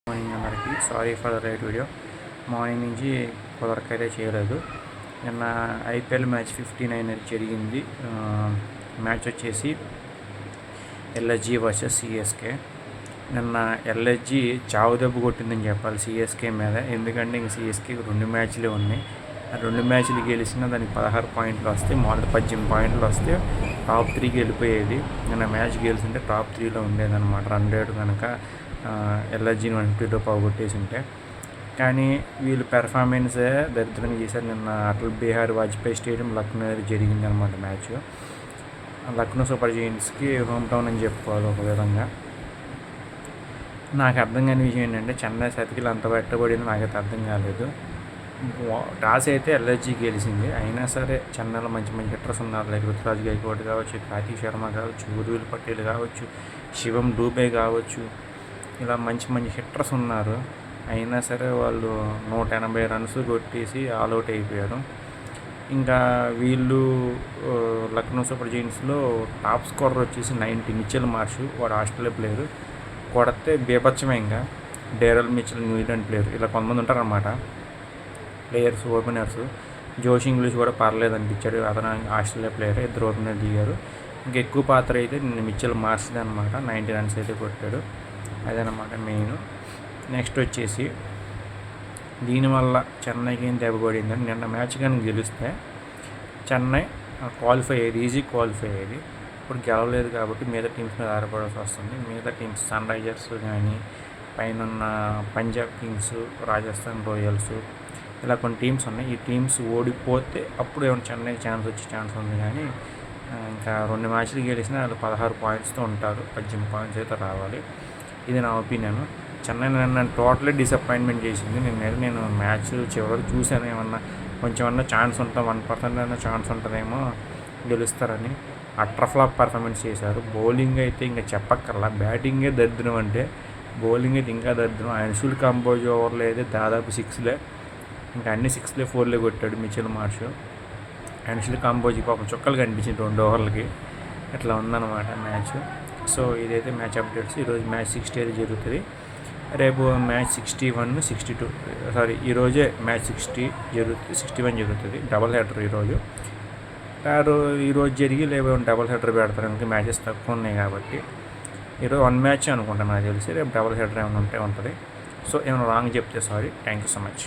Morning అందరికి sorry for the late video. Morning నుంచి కుదరకైతే చేయలేదు. నిన్న ఐపీఎల్ మ్యాచ్ 59 జరిగింది. మ్యాచ్ వచ్చేసి ఎల్ఎస్జీ వర్సెస్ సిఎస్కే. నిన్న ఎల్ఎస్జీ చావు దెబ్బ కొట్టిందని చెప్పాలి సిఎస్కే మీద. ఎందుకంటే ఇంక సిఎస్కే 2 మ్యాచ్లే ఉన్నాయి. ఆ 2 మ్యాచ్లు గెలిచినా దానికి 16 పాయింట్లు వస్తే, మొదటి 18 పాయింట్లు వస్తే టాప్ 3కి వెళ్ళిపోయేది. నిన్న మ్యాచ్ గెలిచింటే టాప్ 3లో ఉండేదన్నమాట. రన్ రేటు కనుక ఎల్ఎస్జీని 1-2 పోగొట్టేసి ఉంటే. కానీ వీళ్ళు పెర్ఫార్మెన్సే దరిద్రంగా చేశారు. నిన్న అటల్ బిహారీ వాజ్పేయి స్టేడియం లక్నో జరిగింది అనమాట మ్యాచ్. లక్నో సూపర్ జైంట్స్కి హోమ్ టౌన్ అని చెప్పుకోవాలి ఒక విధంగా. నాకు అర్థం కాని విషయం ఏంటంటే చెన్నై శతకిలు అంత పెట్టబడింది నాకైతే అర్థం కాలేదు. టాస్ అయితే ఎల్ఎస్జీ గెలిచింది. అయినా సరే చెన్నైలో మంచి మంచి హిట్టర్స్ ఉన్నారు. లైక్ రుతురాజ్ గైక్వాడ్ కావచ్చు, కార్తీక్ శర్మ కావచ్చు, ఉర్విల్ పటేల్ కావచ్చు, శివం డూబే కావచ్చు, ఇలా మంచి మంచి హిట్టర్స్ ఉన్నారు. అయినా సరే వాళ్ళు 180 రన్స్ కొట్టేసి ఆల్అవుట్ అయిపోయారు. ఇంకా వీళ్ళు లక్నో సూపర్ జైంట్స్లో టాప్ స్కోరర్ వచ్చేసి 90 మిచెల్ మార్ష్. వాడు ఆస్ట్రేలియా ప్లేయరు. కొడితే బీభత్సమే. ఇంకా డేరల్ మిచెల్ న్యూజిలాండ్ ప్లేయర్. ఇలా కొంతమంది ఉంటారన్నమాట ప్లేయర్స్, ఓపెనర్స్. జోష్ ఇంగ్లీష్ కూడా పర్లేదు అనిపించాడు. అతను ఆస్ట్రేలియా ప్లేయర్. 2 ఓపెనర్ దిగారు. ఇంకా ఎక్కువ పాత్ర అయితే నిన్న మిచెల్ మార్ష్ది అనమాట. 90 రన్స్ అయితే కొట్టాడు. అదనమాట మెయిన్. నెక్స్ట్ వచ్చేసి దీనివల్ల చెన్నైకి ఏం దెబ్బపడిందని, నిన్న మ్యాచ్ కానీ గెలిస్తే చెన్నై క్వాలిఫై అయ్యేది, ఈజీ క్వాలిఫై అయ్యేది. ఇప్పుడు గెలవలేదు కాబట్టి మిగతా టీమ్స్ మీద ఆధారపడాల్సి వస్తుంది. మిగతా టీమ్స్ సన్ రైజర్స్ కానీ, పైన పంజాబ్ కింగ్స్, రాజస్థాన్ రాయల్స్, ఇలా కొన్ని టీమ్స్ ఉన్నాయి. ఈ టీమ్స్ ఓడిపోతే అప్పుడు ఏమైనా చెన్నైకి ఛాన్స్ ఉంది. కానీ ఇంకా 2 మ్యాచ్లు గెలిచినా వాళ్ళు 16 పాయింట్స్తో ఉంటారు. 18 పాయింట్స్ అయితే రావాలి. ఇది నా ఒపీనియన్. చెన్నై నన్ను టోటలీ డిసప్పాయింట్మెంట్ చేసింది. నేను మ్యాచ్ చివరికి చూశాను, కొంచెం ఛాన్స్ ఉంటుంది, 1% అయినా ఛాన్స్ ఉంటుందేమో గెలుస్తారని. అట్రఫ్లాప్ పర్ఫార్మెన్స్ చేశారు. బౌలింగ్ అయితే ఇంకా చెప్పక్కర్లా. బ్యాటింగే దరిద్రం. అంటే బౌలింగ్ అయితే ఇంకా దరిద్రం. అన్షుల్ కంబోజ్ ఓవర్లో అయితే దాదాపు 6లే, ఇంకా అన్ని 6లే 4లే కొట్టాడు మిచెల్ మార్ష్. అన్షుల్ కంబోజ్ పాపం చుక్కలు కనిపించింది 2 ఓవర్లకి. ఇట్లా ఉందన్నమాట మ్యాచ్. సో ఇదైతే మ్యాచ్ అప్డేట్స్. ఈరోజు మ్యాచ్ 60 అయితే జరుగుతుంది. రేపు మ్యాచ్ 61, 62 ఈరోజే మ్యాచ్ 61 జరుగుతుంది. డబల్ హెడర్ ఈరోజు. ఈరోజు జరిగి లేవు డబల్ హెడర్ పెడతారు. ఇంకా మ్యాచెస్ తక్కువ ఉన్నాయి కాబట్టి ఈరోజు 1 మ్యాచ్ అనుకుంటాను నాకు తెలిసి. రేపు డబల్ హెడర్ ఏమైనా ఉంటుంది. సో ఏమైనా రాంగ్ చెప్తే sorry. Thank you so much.